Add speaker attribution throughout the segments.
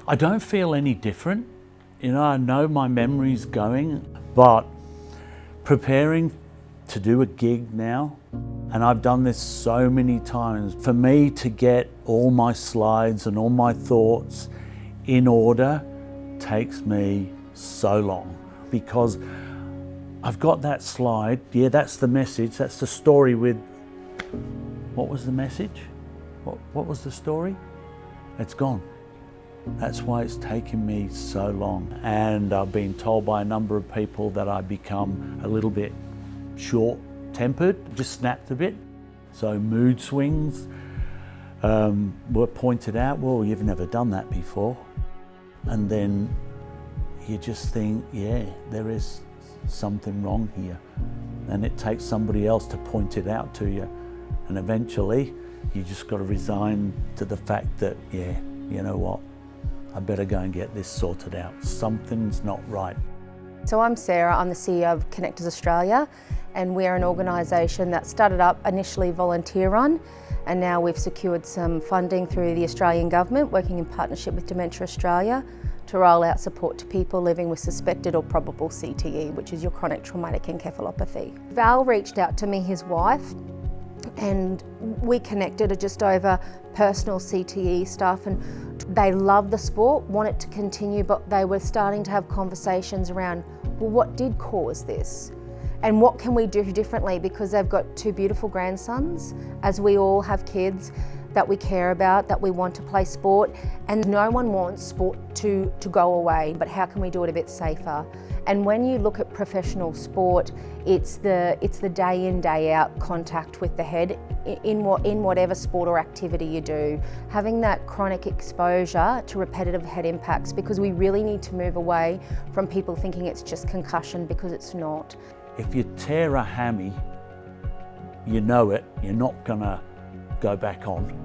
Speaker 1: I don't feel any different. You know, I know my memory's going, but preparing to do a gig now, and I've done this so many times, for me to get all my slides and all my thoughts in order takes me so long, because I've got that slide, yeah, that's the message, that's the story with, what was the message? What was the story? It's gone. That's why it's taken me so long. And I've been told by a number of people that I become a little bit short-tempered, just snapped a bit. So mood swings were pointed out, well, you've never done that before. And then you just think, yeah, there is something wrong here. And it takes somebody else to point it out to you. And eventually, you just got to resign to the fact that, yeah, you know what, I better go and get this sorted out. Something's not right.
Speaker 2: So I'm Sarah, I'm the CEO of Connectors Australia, and we're an organisation that started up initially volunteer run, and now we've secured some funding through the Australian Government, working in partnership with Dementia Australia, to roll out support to people living with suspected or probable CTE, which is your chronic traumatic encephalopathy. Val reached out to me, his wife, and we connected just over personal CTE stuff, and they love the sport, want it to continue, but they were starting to have conversations around, well, what did cause this? And what can we do differently? Because they've got two beautiful grandsons, as we all have kids that we care about, that we want to play sport, and no one wants sport to go away, but how can we do it a bit safer? And when you look at professional sport, it's the day in, day out contact with the head in whatever sport or activity you do. Having that chronic exposure to repetitive head impacts, because we really need to move away from people thinking it's just concussion, because it's not.
Speaker 1: If you tear a hammy, you know it, you're not gonna go back on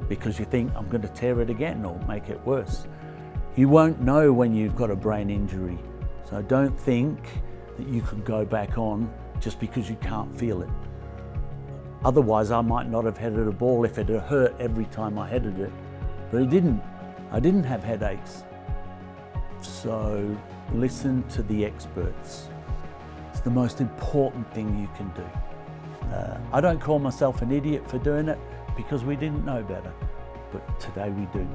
Speaker 1: because you think, I'm gonna tear it again or make it worse. You won't know when you've got a brain injury. So don't think that you can go back on just because you can't feel it. Otherwise, I might not have headed a ball if it had hurt every time I headed it, but it didn't. I didn't have headaches. So listen to the experts. It's the most important thing you can do. I don't call myself an idiot for doing it because we didn't know better, but today we do.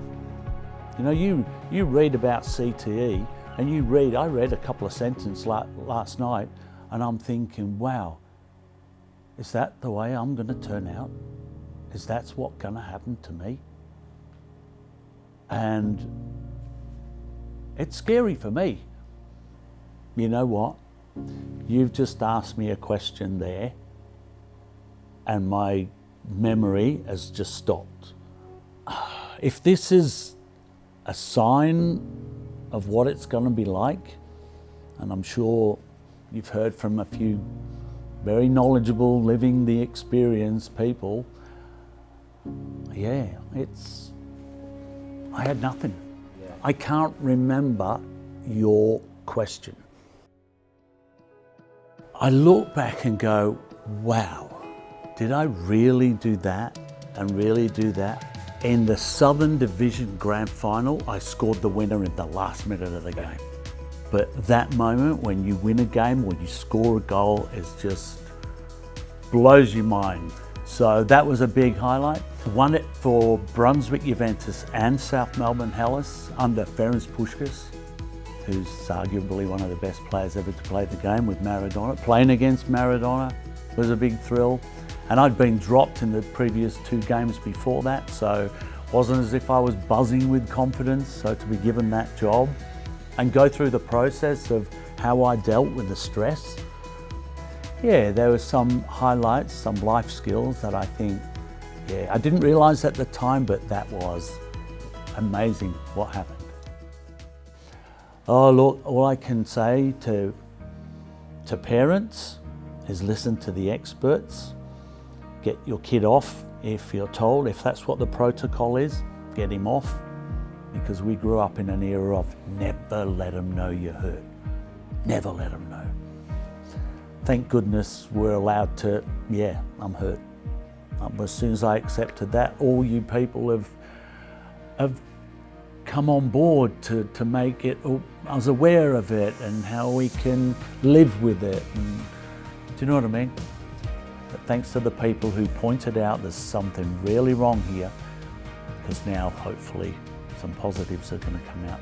Speaker 1: You know, you read about CTE, and I read a couple of sentences last night, and I'm thinking, wow, is that the way I'm going to turn out? Is that what's going to happen to me? And it's scary for me. You know what? You've just asked me a question there, and my memory has just stopped. If this is a sign of what it's going to be like, and I'm sure you've heard from a few very knowledgeable, living the experience people, yeah, I had nothing. Yeah. I can't remember your question. I look back and go, wow, did I really do that and really do that? In the Southern Division Grand Final, I scored the winner in the last minute of the game. But that moment when you win a game or you score a goal is just blows your mind. So that was a big highlight. Won it for Brunswick Juventus and South Melbourne Hellas under Ferenc Puskás, who's arguably one of the best players ever to play the game with Maradona. Playing against Maradona was a big thrill. And I'd been dropped in the previous 2 games before that, so it wasn't as if I was buzzing with confidence. So to be given that job and go through the process of how I dealt with the stress, yeah, there were some highlights, some life skills that I think, yeah, I didn't realise at the time, but that was amazing what happened. Oh, look, all I can say to parents is listen to the experts. Get your kid off if you're told, if that's what the protocol is, get him off, because we grew up in an era of never let them know you're hurt. Never let them know. Thank goodness we're allowed to, yeah, I'm hurt. As soon as I accepted that, all you people have come on board to make us aware of it and how we can live with it. And, do you know what I mean? But thanks to the people who pointed out there's something really wrong here, because now hopefully some positives are going to come out.